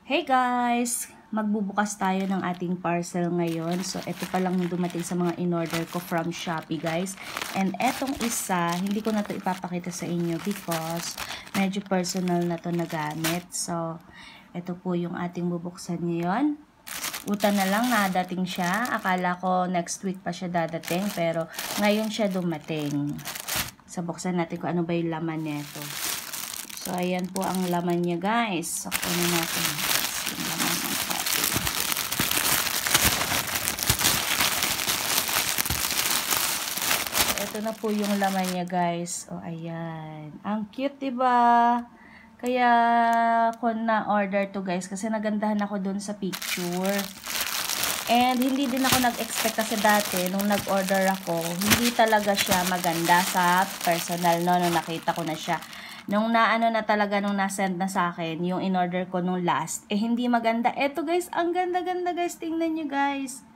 Hey guys! Magbubukas tayo ng ating parcel ngayon. So, ito pa lang dumating sa mga in-order ko from Shopee guys. And etong isa, hindi ko na to ipapakita sa inyo because medyo personal na to na gamit. So, ito po yung ating bubuksan ngayon. Utan na lang nadating siya. Akala ko next week pa siya dadating pero ngayon siya dumating. So, buksan natin kung ano ba yung laman nito. So, ayan po ang laman niya guys. So, kunin natin yung laman ng copy. So, ito na po yung laman niya guys. O, ayan. Ang cute, diba? Kaya, ako na-order to guys kasi nagandahan ako dun sa picture. And, hindi din ako nag-expect kasi dati, nung nag-order ako, hindi talaga siya maganda sa personal, no? Nung nakita ko na siya. Nung naano na talaga, nung nasend na sa akin, yung in-order ko nung last, hindi maganda. Eto guys, ang ganda-ganda guys. Tingnan nyo guys.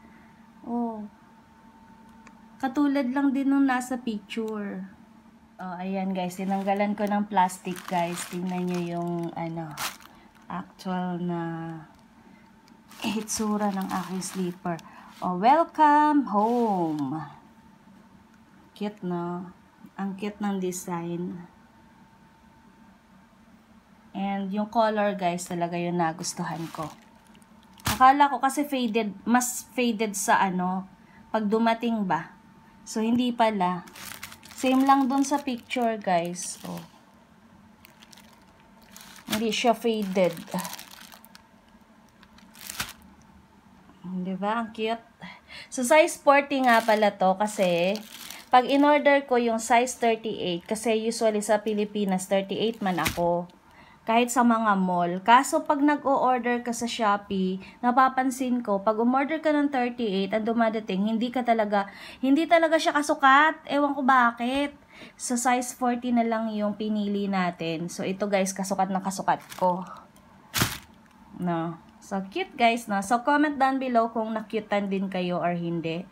Oh. Katulad lang din nung nasa picture. Oh, ayan guys. Tinanggalan ko ng plastic guys. Tingnan nyo yung, actual na hitsura ng aking slipper. Oh, welcome home. Cute, no? Ang cute ng design. And yung color guys, talaga yung nagustuhan ko. Akala ko kasi faded, mas faded sa pag dumating ba. So, hindi pala. Same lang dun sa picture guys. Oh. Hindi siya faded. Diba? Ang cute. So, size 40 nga pala to kasi pag in-order ko yung size 38 kasi usually sa Pilipinas 38 man ako. Kahit sa mga mall. Kaso pag nag-o-order ka sa Shopee, napapansin ko, pag umorder ka ng 38 at dumadating, hindi talaga siya kasukat. Ewan ko bakit. Sa size 40 na lang yung pinili natin. So, ito guys, kasukat na kasukat ko. No. So, cute guys, no? So, comment down below kung na-cutean din kayo or hindi.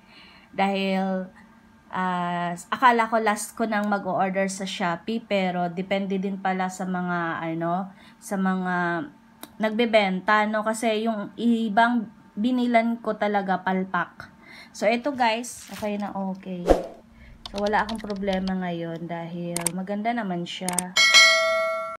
Dahil, akala ko last ko nang mag-order sa Shopee pero depende din pala sa mga sa mga nagbebenta no kasi yung ibang binilan ko talaga palpak. So ito guys, okay na okay. So wala akong problema ngayon dahil maganda naman siya.